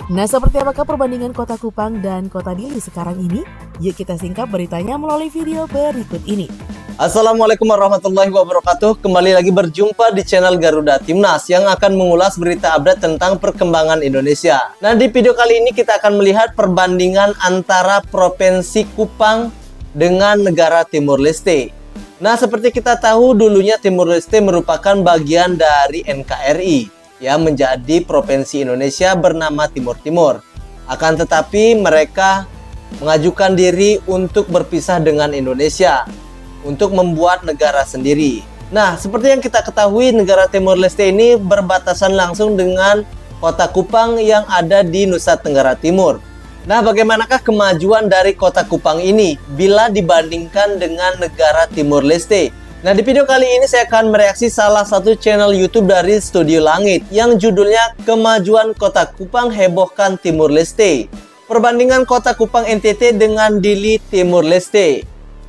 Nah, seperti apakah perbandingan kota Kupang dan kota Dili sekarang ini? Yuk kita singkap beritanya melalui video berikut ini. Assalamualaikum warahmatullahi wabarakatuh. Kembali lagi berjumpa di channel Garuda Timnas yang akan mengulas berita update tentang perkembangan Indonesia. Nah, di video kali ini kita akan melihat perbandingan antara Provinsi Kupang dengan negara Timur Leste. Nah, seperti kita tahu dulunya Timur Leste merupakan bagian dari NKRI yang menjadi provinsi Indonesia bernama Timur Timur. Akan tetapi mereka mengajukan diri untuk berpisah dengan Indonesia untuk membuat negara sendiri. Nah, seperti yang kita ketahui, negara Timur Leste ini berbatasan langsung dengan kota Kupang yang ada di Nusa Tenggara Timur. Nah, bagaimanakah kemajuan dari kota Kupang ini bila dibandingkan dengan negara Timur Leste? Nah, di video kali ini saya akan mereaksi salah satu channel YouTube dari Studio Langit yang judulnya Kemajuan Kota Kupang Hebohkan Timur Leste. Perbandingan kota Kupang NTT dengan Dili Timur Leste.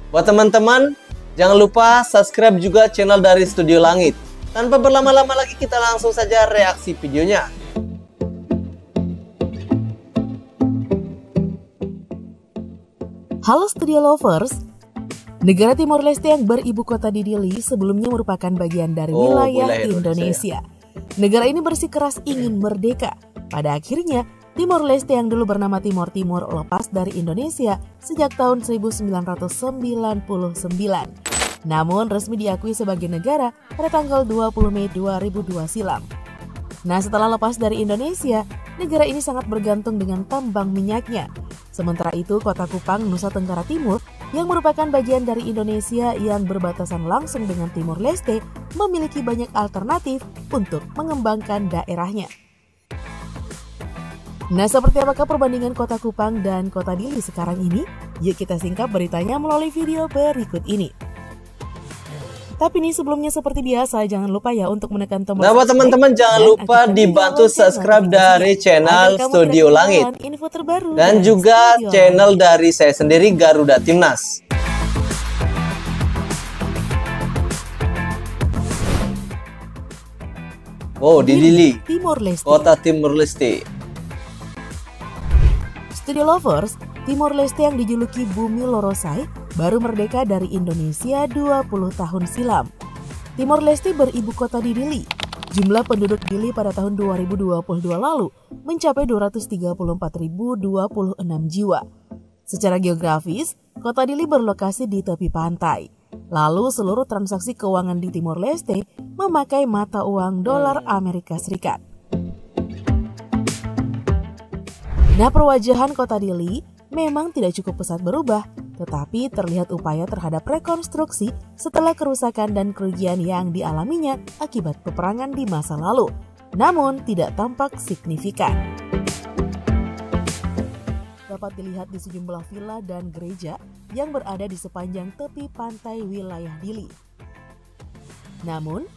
Buat teman-teman, jangan lupa subscribe juga channel dari Studio Langit. Tanpa berlama-lama lagi, kita langsung saja reaksi videonya. Halo Studio Lovers. Negara Timor Leste yang beribu kota di Dili sebelumnya merupakan bagian dari wilayah Indonesia. Negara ini bersikeras ingin merdeka. Pada akhirnya, Timor Leste yang dulu bernama Timor Timur lepas dari Indonesia sejak tahun 1999. Namun resmi diakui sebagai negara pada tanggal 20 Mei 2002 silam. Nah, setelah lepas dari Indonesia, negara ini sangat bergantung dengan tambang minyaknya. Sementara itu, kota Kupang, Nusa Tenggara Timur, yang merupakan bagian dari Indonesia yang berbatasan langsung dengan Timor Leste, memiliki banyak alternatif untuk mengembangkan daerahnya. Nah, seperti apakah perbandingan kota Kupang dan kota Dili sekarang ini? Yuk kita singkap beritanya melalui video berikut ini. Tapi nih sebelumnya seperti biasa, jangan lupa ya untuk menekan tombol subscribe. Nah, buat teman-teman jangan lupa dibantu subscribe dari channel Studio Langit info terbaru dan juga channel dari saya sendiri Garuda Timnas. Oh, di Dili, Timor Leste. kota Timur Leste. Studio Lovers, Timor Leste yang dijuluki Bumi Lorosai baru merdeka dari Indonesia 20 tahun silam. Timor Leste beribu kota di Dili. Jumlah penduduk Dili pada tahun 2022 lalu mencapai 234.026 jiwa. Secara geografis, kota Dili berlokasi di tepi pantai. Lalu seluruh transaksi keuangan di Timor Leste memakai mata uang dolar Amerika Serikat. Nah, perwajahan kota Dili memang tidak cukup pesat berubah, tetapi terlihat upaya terhadap rekonstruksi setelah kerusakan dan kerugian yang dialaminya akibat peperangan di masa lalu, namun tidak tampak signifikan. Dapat dilihat di sejumlah villa dan gereja yang berada di sepanjang tepi pantai wilayah Dili. Namun,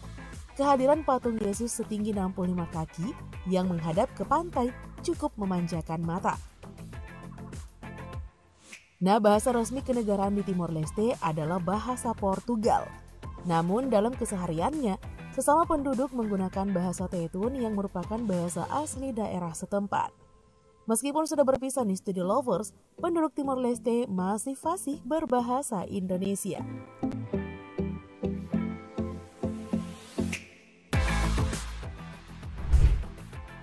kehadiran patung Yesus setinggi 65 kaki yang menghadap ke pantai cukup memanjakan mata. Nah, bahasa resmi kenegaraan di Timor Leste adalah bahasa Portugal. Namun dalam kesehariannya, sesama penduduk menggunakan bahasa Tetun yang merupakan bahasa asli daerah setempat. Meskipun sudah berpisah nih Studio Lovers, penduduk Timor Leste masih fasih berbahasa Indonesia.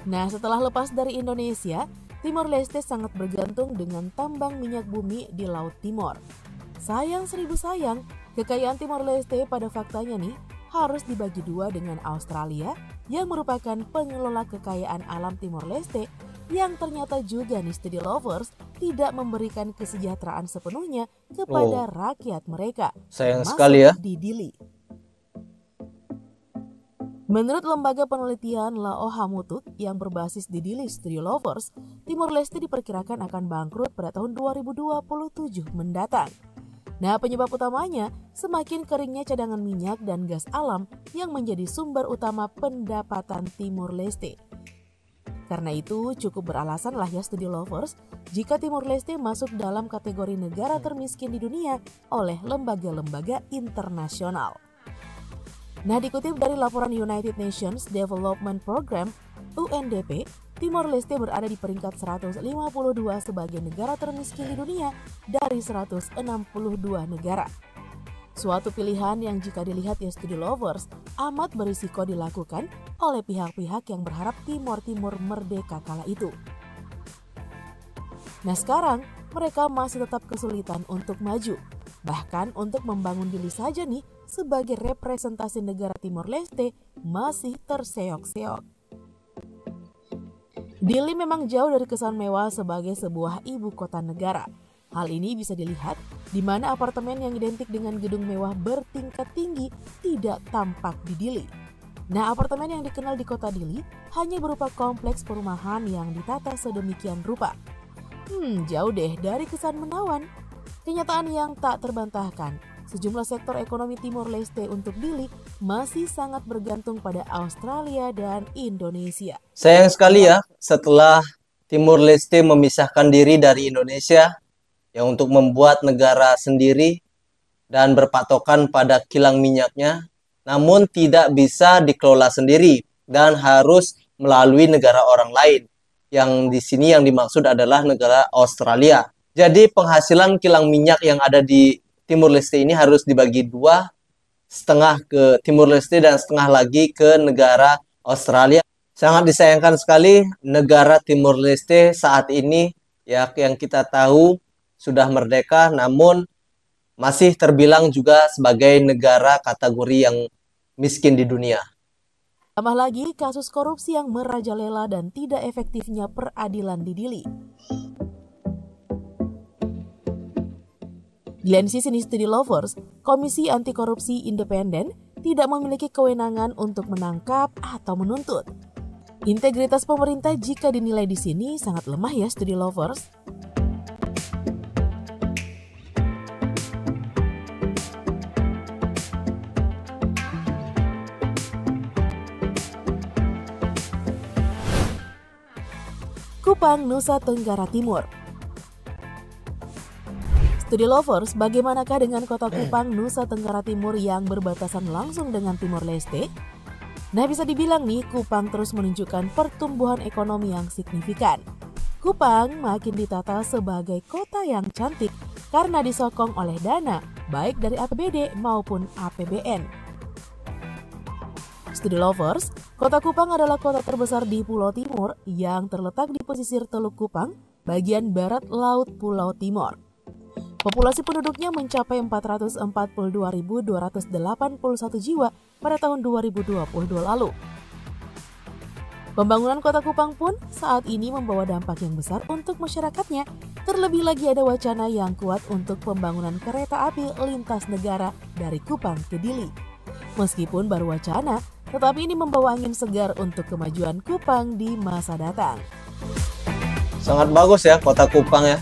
Nah, setelah lepas dari Indonesia, Timor Leste sangat bergantung dengan tambang minyak bumi di Laut Timor. Sayang seribu sayang, kekayaan Timor Leste pada faktanya nih harus dibagi dua dengan Australia yang merupakan pengelola kekayaan alam Timor Leste yang ternyata juga nih Studio Lovers tidak memberikan kesejahteraan sepenuhnya kepada rakyat mereka. Sayang sekali ya. Di Dili. Menurut lembaga penelitian Laoha Mutuk yang berbasis di Dili Studio Lovers, Timor Leste diperkirakan akan bangkrut pada tahun 2027 mendatang. Nah, penyebab utamanya semakin keringnya cadangan minyak dan gas alam yang menjadi sumber utama pendapatan Timor Leste. Karena itu, cukup beralasan lah ya Studio Lovers jika Timor Leste masuk dalam kategori negara termiskin di dunia oleh lembaga-lembaga internasional. Nah, dikutip dari laporan United Nations Development Program (UNDP), Timor Leste berada di peringkat 152 sebagai negara termiskin di dunia dari 162 negara. Suatu pilihan yang jika dilihat ya studi lovers amat berisiko dilakukan oleh pihak-pihak yang berharap Timor Timur merdeka kala itu. Nah, sekarang mereka masih tetap kesulitan untuk maju. Bahkan untuk membangun Dili saja nih sebagai representasi negara Timor Leste masih terseok-seok. Dili memang jauh dari kesan mewah sebagai sebuah ibu kota negara. Hal ini bisa dilihat di mana apartemen yang identik dengan gedung mewah bertingkat tinggi tidak tampak di Dili. Nah, apartemen yang dikenal di kota Dili hanya berupa kompleks perumahan yang ditata sedemikian rupa. Jauh deh dari kesan menawan. Kenyataan yang tak terbantahkan, sejumlah sektor ekonomi Timor Leste untuk Dili masih sangat bergantung pada Australia dan Indonesia. Sayang sekali ya, setelah Timor Leste memisahkan diri dari Indonesia yang untuk membuat negara sendiri dan berpatokan pada kilang minyaknya, namun tidak bisa dikelola sendiri dan harus melalui negara orang lain. Yang di sini yang dimaksud adalah negara Australia. Jadi penghasilan kilang minyak yang ada di Timor Leste ini harus dibagi dua, setengah ke Timor Leste dan setengah lagi ke negara Australia. Sangat disayangkan sekali negara Timor Leste saat ini ya yang kita tahu sudah merdeka namun masih terbilang juga sebagai negara kategori yang miskin di dunia. Tambah lagi kasus korupsi yang merajalela dan tidak efektifnya peradilan di Dili. Di lain sisi nih studi lovers, Komisi Anti Korupsi Independen tidak memiliki kewenangan untuk menangkap atau menuntut. Integritas pemerintah jika dinilai di sini sangat lemah ya studi lovers. Kupang, Nusa Tenggara Timur. Studi lovers, bagaimanakah dengan kota Kupang, Nusa Tenggara Timur yang berbatasan langsung dengan Timor Leste? Nah, bisa dibilang nih, Kupang terus menunjukkan pertumbuhan ekonomi yang signifikan. Kupang makin ditata sebagai kota yang cantik karena disokong oleh dana, baik dari APBD maupun APBN. Studi lovers, kota Kupang adalah kota terbesar di Pulau Timur yang terletak di pesisir Teluk Kupang, bagian barat Laut Pulau Timor. Populasi penduduknya mencapai 442.281 jiwa pada tahun 2022 lalu. Pembangunan kota Kupang pun saat ini membawa dampak yang besar untuk masyarakatnya. Terlebih lagi ada wacana yang kuat untuk pembangunan kereta api lintas negara dari Kupang ke Dili. Meskipun baru wacana, tetapi ini membawa angin segar untuk kemajuan Kupang di masa datang. Sangat bagus ya kota Kupang ya.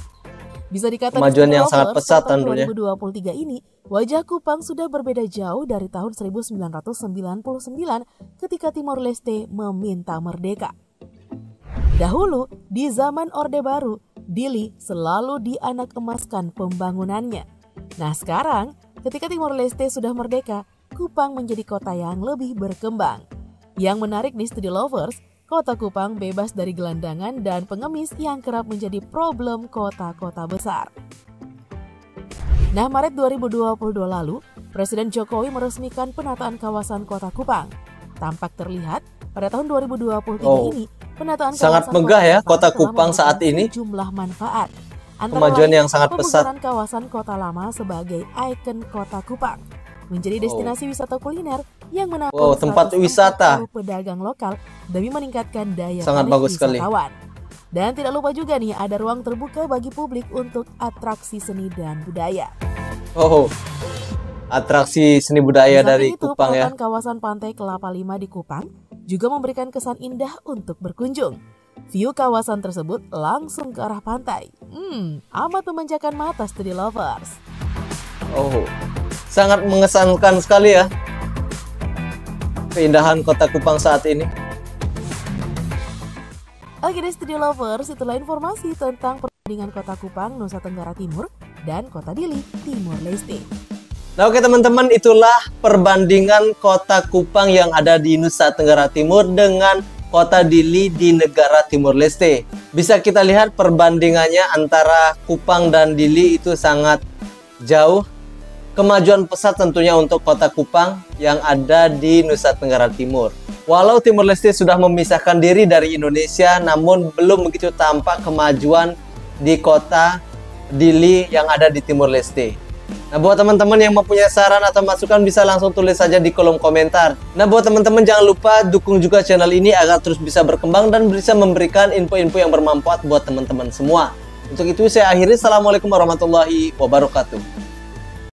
Bisa dikatakan kemajuan yang sangat pesat tentunya. 2023 ini, wajah Kupang sudah berbeda jauh dari tahun 1999 ketika Timor Leste meminta merdeka. Dahulu, di zaman Orde Baru, Dili selalu dianak emaskan pembangunannya. Nah sekarang, ketika Timor Leste sudah merdeka, Kupang menjadi kota yang lebih berkembang. Yang menarik di studi lovers, kota Kupang bebas dari gelandangan dan pengemis yang kerap menjadi problem kota-kota besar. Nah, Maret 2022 lalu, Presiden Jokowi meresmikan penataan kawasan kota Kupang. Tampak terlihat pada tahun 2023 ini, penataan sangat kawasan megah ya kota Kupang saat ini. Jumlah manfaat. Kemajuan yang sangat pesat. Pemekaran kawasan kota lama sebagai ikon kota Kupang. Menjadi destinasi wisata kuliner yang menampung tempat wisata pedagang lokal demi meningkatkan daya sangat bagus wisatawan. Dan tidak lupa juga nih ada ruang terbuka bagi publik untuk atraksi seni dan budaya. Atraksi seni budaya dari Kupang ya. Kawasan Pantai Kelapa Lima di Kupang juga memberikan kesan indah untuk berkunjung. View kawasan tersebut langsung ke arah pantai. Amat memanjakan mata studi lovers. Sangat mengesankan sekali ya keindahan kota Kupang saat ini. Oke deh studi lovers, itulah informasi tentang perbandingan kota Kupang, Nusa Tenggara Timur dan kota Dili, Timor Leste. Nah oke teman-teman, itulah perbandingan kota Kupang yang ada di Nusa Tenggara Timur dengan kota Dili di negara Timur Leste. Bisa kita lihat perbandingannya antara Kupang dan Dili itu sangat jauh. Kemajuan pesat tentunya untuk kota Kupang yang ada di Nusa Tenggara Timur. Walau Timur Leste sudah memisahkan diri dari Indonesia, namun belum begitu tampak kemajuan di kota Dili yang ada di Timur Leste. Nah, buat teman-teman yang mempunyai saran atau masukan bisa langsung tulis saja di kolom komentar. Nah, buat teman-teman jangan lupa dukung juga channel ini agar terus bisa berkembang dan bisa memberikan info-info yang bermanfaat buat teman-teman semua. Untuk itu saya akhiri. Assalamualaikum warahmatullahi wabarakatuh.